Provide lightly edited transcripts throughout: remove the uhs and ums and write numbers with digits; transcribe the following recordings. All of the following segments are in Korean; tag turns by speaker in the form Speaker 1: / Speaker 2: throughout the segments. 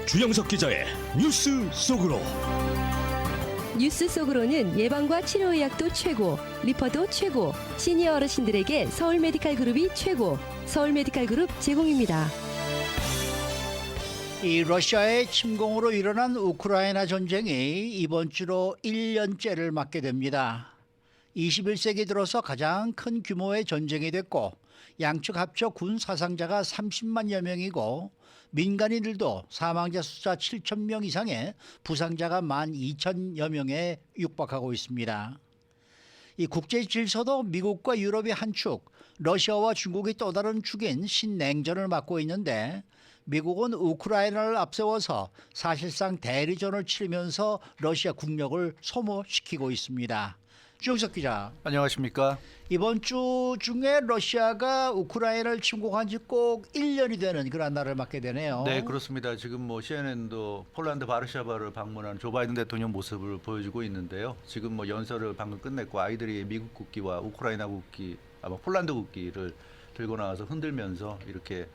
Speaker 1: 주영석 기자의 뉴스 속으로.
Speaker 2: 뉴스 속으로는 예방과 치료 의학도 최고, 리퍼도 최고, 시니어 어르신들에게 서울 메디칼 그룹이 최고, 서울 메디칼 그룹 제공입니다.
Speaker 3: 이 러시아의 침공으로 일어난 우크라이나 전쟁이 이번 주로 1년째를 맞게 됩니다. 21세기 들어서 가장 큰 규모의 전쟁이 됐고 양측 합쳐 군 사상자가 30만여 명이고 민간인들도 사망자 숫자 7천 명 이상의 부상자가 12,000여 명에 육박하고 있습니다. 이 국제 질서도 미국과 유럽이 한 축, 러시아와 중국이 또 다른 축인 신냉전을 맡고 있는데 미국은 우크라이나를 앞세워서 사실상 대리전을 치르면서 러시아 국력을 소모시키고 있습니다. 주영석 기자.
Speaker 4: 안녕하십니까.
Speaker 3: 이번 주 중에 러시아가 우크라이나를 침공한 지 꼭 1년이 되는 그런 날을 맞게 되네요.
Speaker 4: 네, 그렇습니다. 지금 뭐 CNN도 폴란드 바르샤바를 방문한 조 바이든 대통령 모습을 보여주고 있는데요. 지금 뭐 연설을 방금 끝냈고 아이들이 미국 국기와 우크라이나 국기, 아마 폴란드 국기를 들고 나와서 흔들면서 이렇게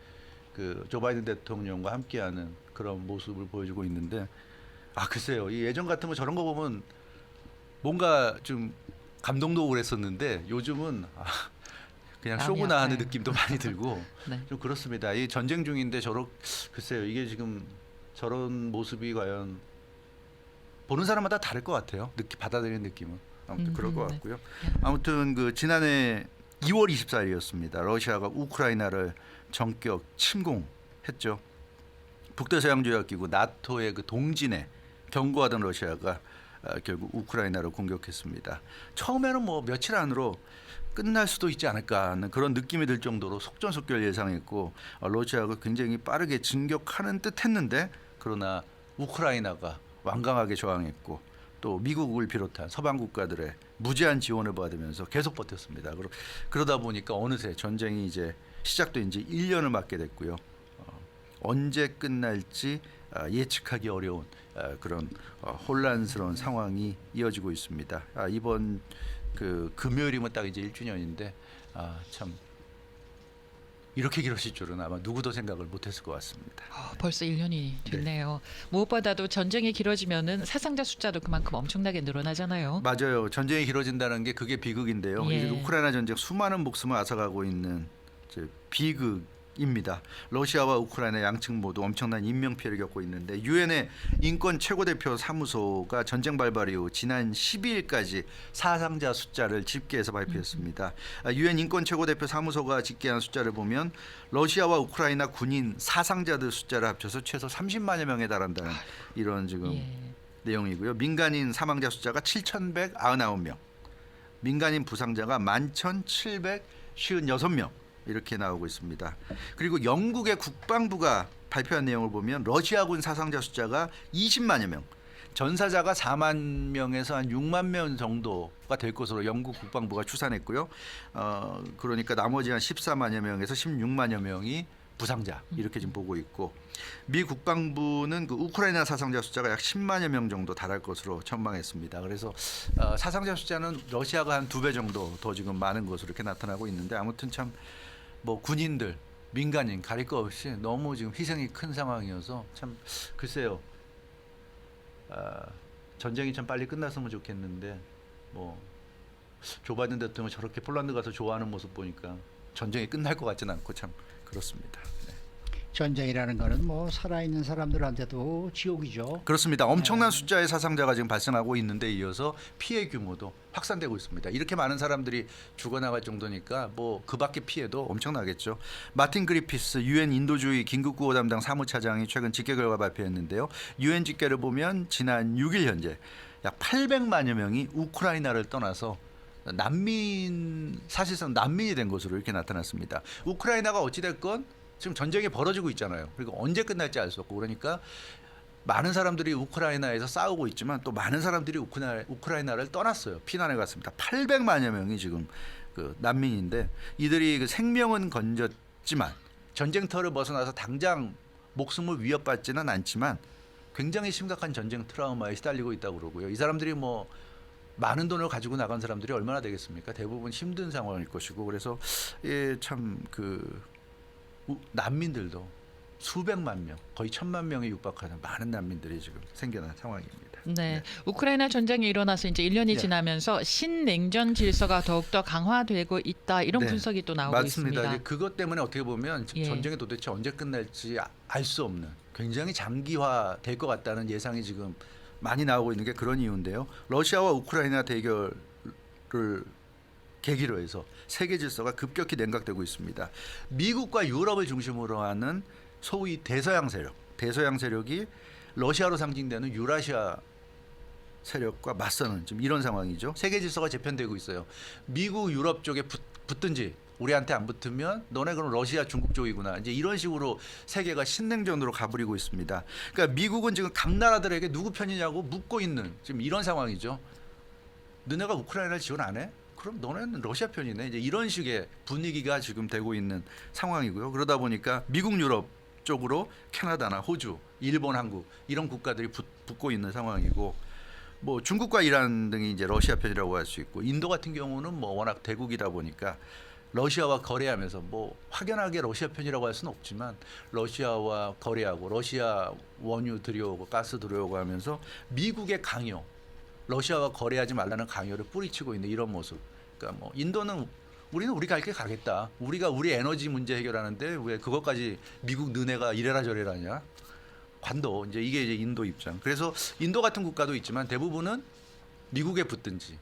Speaker 4: 그 조 바이든 대통령과 함께하는 그런 모습을 보여주고 있는데, 글쎄요. 이 예전 같으면 저런 거 보면 뭔가 좀 감동도 오고 그랬었는데 요즘은 그냥 쇼구나 하는 느낌도 많이 들고
Speaker 5: 네.
Speaker 4: 좀 그렇습니다. 이 전쟁 중인데 글쎄요. 이게 지금 저런 모습이 과연 보는 사람마다 다를 것 같아요. 받아들이는 느낌은. 아무튼 그럴 것 같고요. 아무튼 그 지난해 2월 24일이었습니다. 러시아가 우크라이나를 전격 침공했죠. 북대서양조약기구 나토의 그 동진에 경고하던 러시아가 결국 우크라이나를 공격했습니다. 처음에는 뭐 며칠 안으로 끝날 수도 있지 않을까 하는 그런 느낌이 들 정도로 속전속결 예상했고 러시아가 굉장히 빠르게 진격하는 듯 했는데, 그러나 우크라이나가 완강하게 저항했고 또 미국을 비롯한 서방 국가들의 무제한 지원을 받으면서 계속 버텼습니다. 그러다 보니까 어느새 전쟁이 이제 시작된 지 1년을 맞게 됐고요. 언제 끝날지 예측하기 어려운 그런 혼란스러운 상황이 이어지고 있습니다. 이번 그 금요일이면 딱 이제 1주년인데 참 이렇게 길어질 줄은 아마 누구도 생각을 못했을 것 같습니다.
Speaker 5: 벌써 1년이 됐네요. 무엇보다도 전쟁이 길어지면은 사상자 숫자도 그만큼 엄청나게 늘어나잖아요.
Speaker 4: 맞아요. 전쟁이 길어진다는 게 그게 비극인데요.
Speaker 5: 예.
Speaker 4: 이제 우크라이나 전쟁 수많은 목숨을 앗아가고 있는 이제 비극입니다. 러시아와 우크라이나 양측 모두 엄청난 인명 피해를 겪고 있는데 유엔의 인권 최고대표 사무소가 전쟁 발발 이후 지난 12일까지 사상자 숫자를 집계해서 발표했습니다. 유엔 인권 최고대표 사무소가 집계한 숫자를 보면 러시아와 우크라이나 군인 사상자들 숫자를 합쳐서 최소 30만여 명에 달한다는 이런 지금 내용이고요. 민간인 사망자 숫자가 7,199명, 민간인 부상자가 11,756명 이렇게 나오고 있습니다. 그리고 영국의 국방부가 발표한 내용을 보면 러시아군 사상자 숫자가 20만여 명, 전사자가 4만 명에서 한 6만 명 정도가 될 것으로 영국 국방부가 추산했고요. 그러니까 나머지 한 14만여 명에서 16만여 명이 부상자 이렇게 지금 보고 있고, 미 국방부는 그 우크라이나 사상자 숫자가 약 10만여 명 정도 달할 것으로 전망했습니다. 그래서 사상자 숫자는 러시아가 한 2배 정도 더 지금 많은 것으로 이렇게 나타나고 있는데, 아무튼 참 뭐 군인들, 민간인 가릴 거 없이 너무 지금 희생이 큰 상황이어서 참 글쎄요. 전쟁이 참 빨리 끝났으면 좋겠는데 뭐 조 바이든 대통령 저렇게 폴란드 가서 좋아하는 모습 보니까 전쟁이 끝날 것 같지는 않고 참 그렇습니다. 네.
Speaker 3: 전쟁이라는 거는 뭐 살아있는 사람들한테도 지옥이죠.
Speaker 4: 그렇습니다. 엄청난 숫자의 사상자가 지금 발생하고 있는데 이어서 피해 규모도 확산되고 있습니다. 이렇게 많은 사람들이 죽어나갈 정도니까 뭐 그 밖의 피해도 엄청나겠죠. 마틴 그리피스 유엔 인도주의 긴급구호 담당 사무차장이 최근 집계 결과 발표했는데요. 유엔 집계를 보면 지난 6일 현재 약 800만여 명이 우크라이나를 떠나서 사실상 난민이 된 것으로 이렇게 나타났습니다. 우크라이나가 어찌됐건 지금 전쟁이 벌어지고 있잖아요. 그리고 언제 끝날지 알 수 없고, 그러니까 많은 사람들이 우크라이나에서 싸우고 있지만 또 많은 사람들이 우크라이나를 떠났어요. 피난해 갔습니다. 800만여 명이 지금 그 난민인데, 이들이 그 생명은 건졌지만 전쟁터를 벗어나서 당장 목숨을 위협받지는 않지만 굉장히 심각한 전쟁 트라우마에 시달리고 있다고 그러고요. 이 사람들이 뭐 많은 돈을 가지고 나간 사람들이 얼마나 되겠습니까? 대부분 힘든 상황일 것이고, 그래서 참 그 난민들도 수백만 명, 거의 1,000만 명에 육박하는 많은 난민들이 지금 생겨난 상황입니다.
Speaker 5: 네. 우크라이나 전쟁이 일어나서 이제 1년이
Speaker 4: 네.
Speaker 5: 지나면서 신냉전 질서가 더욱더 강화되고 있다. 이런
Speaker 4: 네.
Speaker 5: 분석이 또 나오고
Speaker 4: 맞습니다.
Speaker 5: 있습니다.
Speaker 4: 이제 그것 때문에 어떻게 보면 지금
Speaker 5: 예.
Speaker 4: 전쟁이 도대체 언제 끝날지 알 수 없는 굉장히 장기화 될 것 같다는 예상이 지금 많이 나오고 있는 게 그런 이유인데요. 러시아와 우크라이나 대결을 계기로 해서 세계 질서가 급격히 냉각되고 있습니다. 미국과 유럽을 중심으로 하는 소위 대서양 세력이 러시아로 상징되는 유라시아 세력과 맞서는 지금 이런 상황이죠. 세계 질서가 재편되고 있어요. 미국, 유럽 쪽에 붙든지 우리한테 안 붙으면 너네 그럼 러시아, 중국 쪽이구나. 이제 이런 식으로 세계가 신냉전으로 가버리고 있습니다. 그러니까 미국은 지금 각 나라들에게 누구 편이냐고 묻고 있는 지금 이런 상황이죠. 너네가 우크라이나를 지원 안 해? 그럼 너네는 러시아 편이네. 이제 이런 식의 분위기가 지금 되고 있는 상황이고요. 그러다 보니까 미국, 유럽 쪽으로 캐나다나 호주, 일본, 한국 이런 국가들이 붙고 있는 상황이고, 뭐 중국과 이란 등이 이제 러시아 편이라고 할 수 있고, 인도 같은 경우는 뭐 워낙 대국이다 보니까 러시아와 거래하면서 뭐 확연하게 러시아 편이라고 할 수는 없지만 러시아와 거래하고 러시아 원유 들여오고 가스 들여오고 하면서 미국의 강요, 러시아와 거래하지 말라는 강요를 뿌리치고 있는 이런 모습. 그러니까 뭐 인도는 우리는 우리 갈 길 가겠다. 우리가 우리 에너지 문제 해결하는데 왜 그것까지 미국 너네가 이래라 저래라 하냐. 관도 이제 이게 이제 인도 입장. 그래서 인도 같은 국가도 있지만 대부분은 미국에 붙든지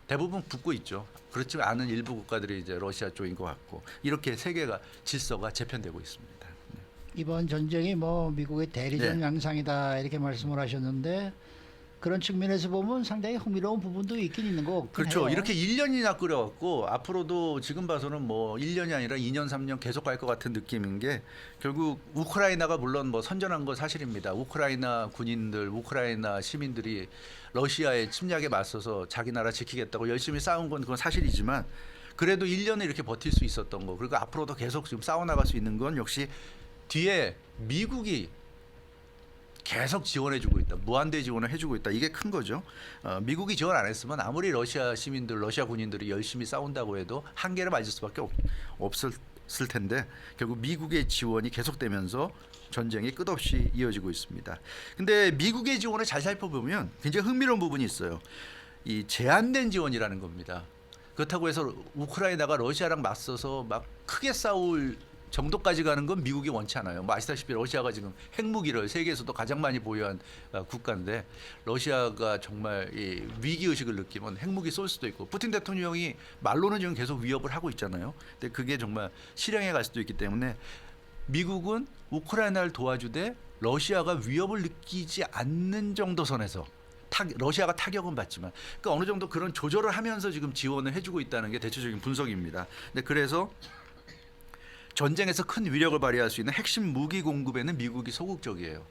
Speaker 4: 대부분 붙고 있죠. 그렇지 않은 일부 국가들이 이제 러시아 쪽인 것 같고 이렇게 세계가 질서가 재편되고 있습니다.
Speaker 3: 이번 전쟁이 뭐 미국의 대리전
Speaker 4: 네.
Speaker 3: 양상이다 이렇게 말씀을 하셨는데 그런 측면에서 보면 상당히 흥미로운 부분도 있긴 있는 거 같긴
Speaker 4: 그렇죠.
Speaker 3: 해요.
Speaker 4: 이렇게 1년이나 끓여왔고 앞으로도 지금 봐서는 뭐 1년이 아니라 2년, 3년 계속 갈 것 같은 느낌인 게 결국 우크라이나가 물론 뭐 선전한 건 사실입니다. 우크라이나 군인들, 우크라이나 시민들이 러시아의 침략에 맞서서 자기 나라 지키겠다고 열심히 싸운 건 그건 사실이지만 그래도 1년을 이렇게 버틸 수 있었던 거 그리고 앞으로도 계속 지금 싸워나갈 수 있는 건 역시 뒤에 미국이 계속 지원해주고 있다. 무한대 지원을 해주고 있다. 이게 큰 거죠. 미국이 지원 안 했으면 아무리 러시아 시민들, 러시아 군인들이 열심히 싸운다고 해도 한계를 맞을 수밖에 없을 텐데 결국 미국의 지원이 계속되면서 전쟁이 끝없이 이어지고 있습니다. 근데 미국의 지원을 잘 살펴보면 굉장히 흥미로운 부분이 있어요. 이 제한된 지원이라는 겁니다. 그렇다고 해서 우크라이나가 러시아랑 맞서서 막 크게 싸울 정도까지 가는 건 미국이 원치 않아요. 뭐 아시다시피 러시아가 지금 핵무기를 세계에서도 가장 많이 보유한 국가인데 러시아가 정말 이 위기의식을 느끼면 핵무기 쏠 수도 있고 푸틴 대통령이 말로는 지금 계속 위협을 하고 있잖아요. 근데 그게 정말 실행에 갈 수도 있기 때문에 미국은 우크라이나를 도와주되 러시아가 위협을 느끼지 않는 정도 선에서 러시아가 타격은 받지만 그러니까 어느 정도 그런 조절을 하면서 지금 지원을 해주고 있다는 게 대체적인 분석입니다. 근데 그래서 전쟁에서 큰 위력을 발휘할 수 있는 핵심 무기 공급에는 미국이 소극적이에요.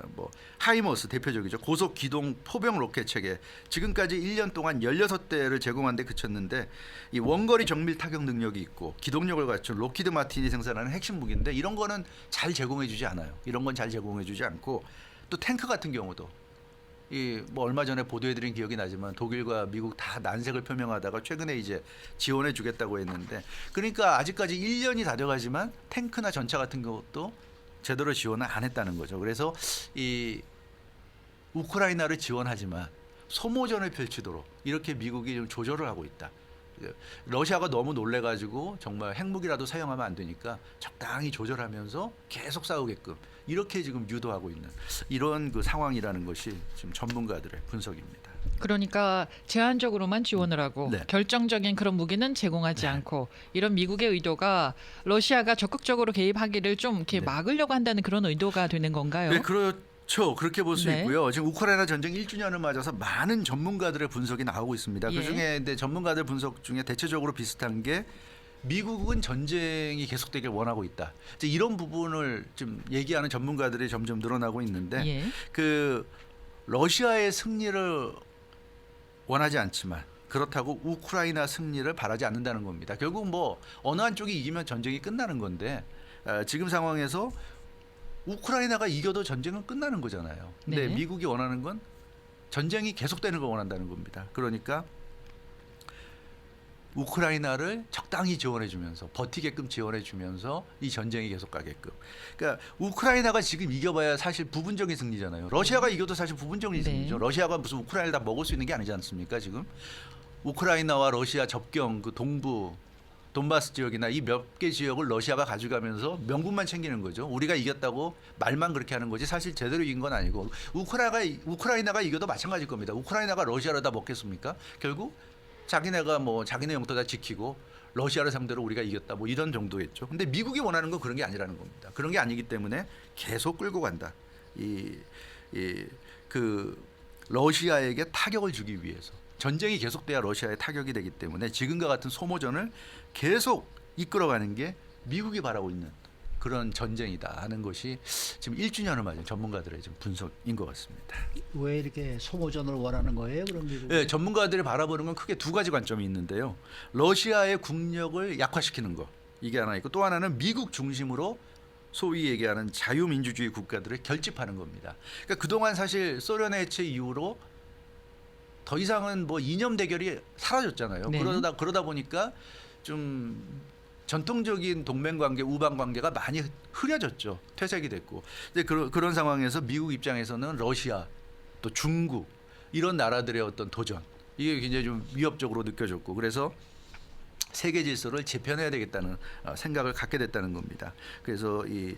Speaker 4: 뭐 하이머스 대표적이죠. 고속 기동 포병 로켓 체계 지금까지 1년 동안 16대를 제공한 데 그쳤는데 이 원거리 정밀 타격 능력이 있고 기동력을 갖춘 록히드 마틴이 생산하는 핵심 무기인데 이런 거는 잘 제공해 주지 않아요. 이런 건 잘 제공해 주지 않고 또 탱크 같은 경우도 이 뭐 얼마 전에 보도해드린 기억이 나지만 독일과 미국 다 난색을 표명하다가 최근에 이제 지원해주겠다고 했는데 그러니까 아직까지 1년이 다 돼가지만 탱크나 전차 같은 것도 제대로 지원을 안 했다는 거죠. 그래서 이 우크라이나를 지원하지만 소모전을 펼치도록 이렇게 미국이 좀 조절을 하고 있다. 러시아가 너무 놀래가지고 정말 핵무기라도 사용하면 안 되니까 적당히 조절하면서 계속 싸우게끔 이렇게 지금 유도하고 있는 이런 그 상황이라는 것이 지금 전문가들의 분석입니다.
Speaker 5: 그러니까 제한적으로만 지원을 하고
Speaker 4: 네.
Speaker 5: 결정적인 그런 무기는 제공하지 않고 이런 미국의 의도가 러시아가 적극적으로 개입하기를 좀 이렇게
Speaker 4: 네.
Speaker 5: 막으려고 한다는 그런 의도가 되는 건가요?
Speaker 4: 네, 그렇죠. 그렇게 볼 수
Speaker 5: 네.
Speaker 4: 있고요. 지금 우크라이나 전쟁 1주년을 맞아서 많은 전문가들의 분석이 나오고 있습니다.
Speaker 5: 예.
Speaker 4: 그중에 근데 전문가들 분석 중에 대체적으로 비슷한 게 미국은 전쟁이 계속되길 원하고 있다. 이제 이런 부분을 좀 얘기하는 전문가들이 점점 늘어나고 있는데
Speaker 5: 예.
Speaker 4: 그 러시아의 승리를 원하지 않지만 그렇다고 우크라이나 승리를 바라지 않는다는 겁니다. 결국 뭐 어느 한쪽이 이기면 전쟁이 끝나는 건데 지금 상황에서 우크라이나가 이겨도 전쟁은 끝나는 거잖아요. 근데
Speaker 5: 네.
Speaker 4: 미국이 원하는 건 전쟁이 계속되는 걸 원한다는 겁니다. 그러니까 우크라이나를 적당히 지원해주면서 버티게끔 지원해주면서 이 전쟁이 계속 가게끔. 그러니까 우크라이나가 지금 이겨봐야 사실 부분적인 승리잖아요. 러시아가 이겨도 사실 부분적인
Speaker 5: 네.
Speaker 4: 승리죠. 러시아가 무슨 우크라이나를 다 먹을 수 있는 게 아니지 않습니까? 지금 우크라이나와 러시아 접경 그 동부 돈바스 지역이나 이 몇 개 지역을 러시아가 가져가면서 명분만 챙기는 거죠. 우리가 이겼다고 말만 그렇게 하는 거지 사실 제대로 이긴 건 아니고 우크라이나가 이겨도 마찬가지일 겁니다. 우크라이나가 러시아를 다 먹겠습니까? 결국 자기네가 뭐 자기네 영토 다 지키고 러시아를 상대로 우리가 이겼다 뭐 이런 정도겠죠. 근데 미국이 원하는 건 그런 게 아니라는 겁니다. 그런 게 아니기 때문에 계속 끌고 간다. 그 러시아에게 타격을 주기 위해서 전쟁이 계속돼야 러시아에 타격이 되기 때문에 지금과 같은 소모전을 계속 이끌어가는 게 미국이 바라고 있는 그런 전쟁이다 하는 것이 지금 1주년을 맞은 전문가들의 지금 분석인 것 같습니다.
Speaker 3: 왜 이렇게 소모전을 원하는 거예요? 그럼 미국?
Speaker 4: 네, 전문가들이 바라보는 건 크게 두 가지 관점이 있는데요. 러시아의 국력을 약화시키는 거 이게 하나 있고 또 하나는 미국 중심으로 소위 얘기하는 자유민주주의 국가들을 결집하는 겁니다. 그러니까 그동안 사실 소련의 해체 이후로 더 이상은 뭐 이념 대결이 사라졌잖아요.
Speaker 5: 네.
Speaker 4: 그러다 보니까 좀 전통적인 동맹 관계, 우방 관계가 많이 흐려졌죠. 퇴색이 됐고. 근데 그런 상황에서 미국 입장에서는 러시아, 또 중국 이런 나라들의 어떤 도전 이게 굉장히 좀 위협적으로 느껴졌고 그래서 세계 질서를 재편해야 되겠다는 생각을 갖게 됐다는 겁니다. 그래서 이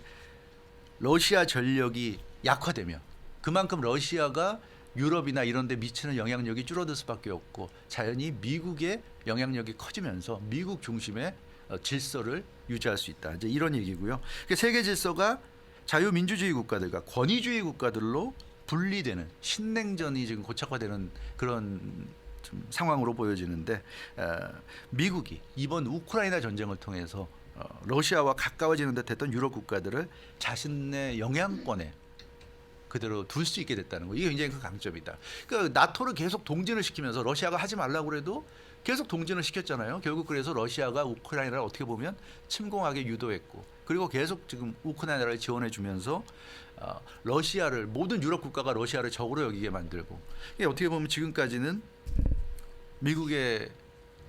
Speaker 4: 러시아 전력이 약화되면 그만큼 러시아가 유럽이나 이런 데 미치는 영향력이 줄어들 수밖에 없고 자연히 미국의 영향력이 커지면서 미국 중심의 질서를 유지할 수 있다. 이제 이런 얘기고요. 세계 질서가 자유민주주의 국가들과 권위주의 국가들로 분리되는 신냉전이 지금 고착화되는 그런 좀 상황으로 보여지는데 미국이 이번 우크라이나 전쟁을 통해서 러시아와 가까워지는 듯했던 유럽 국가들을 자신의 영향권에 그대로 둘 수 있게 됐다는 거 이게 굉장히 큰 강점이다. 그러니까 나토를 계속 동진을 시키면서 러시아가 하지 말라고 그래도 계속 동진을 시켰잖아요. 결국 그래서 러시아가 우크라이나를 어떻게 보면 침공하게 유도했고 그리고 계속 지금 우크라이나를 지원해주면서 러시아를 모든 유럽 국가가 러시아를 적으로 여기게 만들고 이게 어떻게 보면 지금까지는 미국의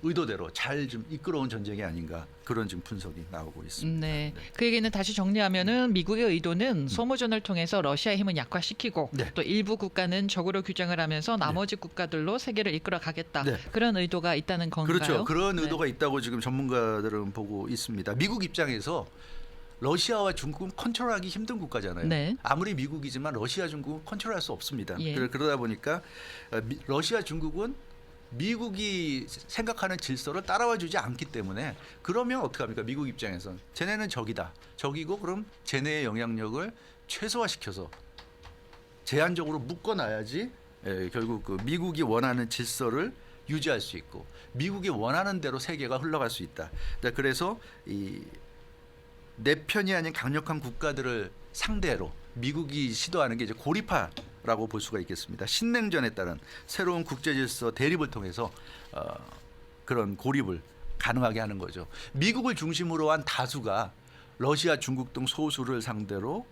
Speaker 4: 의도대로 잘 좀 이끌어온 전쟁이 아닌가 그런 지금 분석이 나오고 있습니다.
Speaker 5: 네. 그 얘기는 다시 정리하면은 미국의 의도는 소모전을 통해서 러시아의 힘을 약화시키고
Speaker 4: 네.
Speaker 5: 또 일부 국가는 적으로 규정을 하면서 나머지 국가들로 세계를 이끌어 가겠다.
Speaker 4: 네.
Speaker 5: 그런 의도가 있다는 건가요?
Speaker 4: 그렇죠. 그런
Speaker 5: 네.
Speaker 4: 의도가 있다고 지금 전문가들은 보고 있습니다. 미국 입장에서 러시아와 중국은 컨트롤하기 힘든 국가잖아요.
Speaker 5: 네.
Speaker 4: 아무리 미국이지만 러시아, 중국은 컨트롤할 수 없습니다.
Speaker 5: 예.
Speaker 4: 그러다 보니까 러시아, 중국은 미국이 생각하는 질서를 따라와 주지 않기 때문에 그러면 어떡합니까? 미국 입장에선 쟤네는 적이다. 적이고 그럼 쟤네의 영향력을 최소화시켜서 제한적으로 묶어놔야지 결국 그 미국이 원하는 질서를 유지할 수 있고 미국이 원하는 대로 세계가 흘러갈 수 있다. 그래서 이 내 편이 아닌 강력한 국가들을 상대로 미국이 시도하는 게 이제 고립화라고 볼 수가 있겠습니다. 신냉전에 따른 새로운 국제 질서 대립을 통해서 그런 고립을 가능하게 하는 거죠. 미국을 중심으로 한 다수가 러시아, 중국 등 소수를 상대로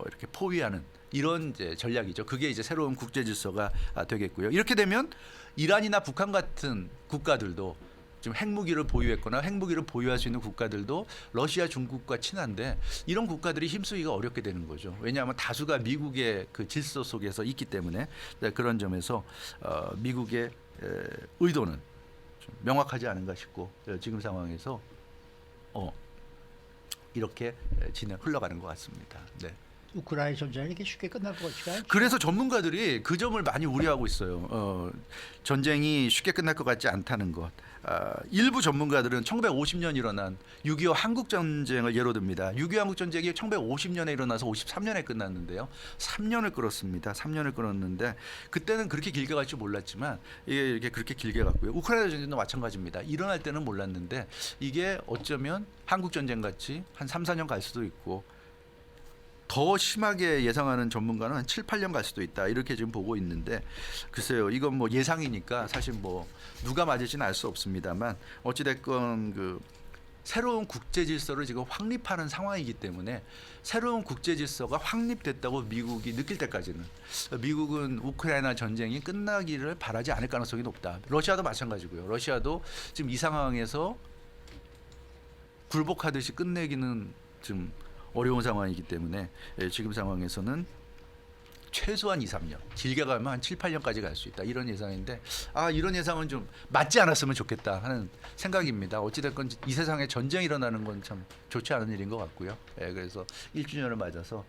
Speaker 4: 이렇게 포위하는 이런 이제 전략이죠. 그게 이제 새로운 국제 질서가 되겠고요. 이렇게 되면 이란이나 북한 같은 국가들도 지금 핵무기를 보유했거나 핵무기를 보유할 수 있는 국가들도 러시아, 중국과 친한데 이런 국가들이 힘쓰기가 어렵게 되는 거죠. 왜냐하면 다수가 미국의 그 질서 속에서 있기 때문에 그런 점에서 미국의 의도는 좀 명확하지 않은가 싶고 지금 상황에서 이렇게 흘러가는 것 같습니다. 네.
Speaker 3: 우크라이나 전쟁이 이렇게 쉽게 끝날 것 같지가 않죠.
Speaker 4: 그래서 전문가들이 그 점을 많이 우려하고 있어요. 전쟁이 쉽게 끝날 것 같지 않다는 것. 일부 전문가들은 1950년 일어난 6.25 한국전쟁을 예로 듭니다. 6.25 한국전쟁이 1950년에 일어나서 53년에 끝났는데요. 3년을 끌었습니다. 3년을 끌었는데 그때는 그렇게 길게 갈 줄 몰랐지만 이게 이렇게 그렇게 길게 갔고요. 우크라이나 전쟁도 마찬가지입니다. 일어날 때는 몰랐는데 이게 어쩌면 한국전쟁 같이 한 3, 4년 갈 수도 있고 더 심하게 예상하는 전문가는 한 7, 8년 갈 수도 있다. 이렇게 지금 보고 있는데 글쎄요. 이건 뭐 예상이니까 사실 뭐 누가 맞을지는 알 수 없습니다만 어찌 됐건 그 새로운 국제 질서를 지금 확립하는 상황이기 때문에 새로운 국제 질서가 확립됐다고 미국이 느낄 때까지는 미국은 우크라이나 전쟁이 끝나기를 바라지 않을 가능성이 높다. 러시아도 마찬가지고요. 러시아도 지금 이 상황에서 굴복하듯이 끝내기는 좀 어려운 상황이기 때문에 지금 상황에서는 최소한 2, 3년, 길게 가면 한 7, 8년까지 갈 수 있다. 이런 예상인데 이런 예상은 좀 맞지 않았으면 좋겠다 하는 생각입니다. 어찌됐건 이 세상에 전쟁이 일어나는 건 참 좋지 않은 일인 것 같고요. 그래서 1주년을 맞아서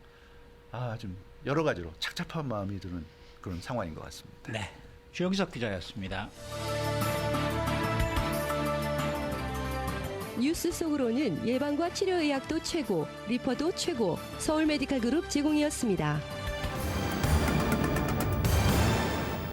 Speaker 4: 좀 여러 가지로 착잡한 마음이 드는 그런 상황인 것 같습니다.
Speaker 3: 네, 주영석 기자였습니다.
Speaker 2: 뉴스 속으로는 예방과 치료의학도 최고, 리퍼도 최고, 서울 메디칼 그룹 제공이었습니다.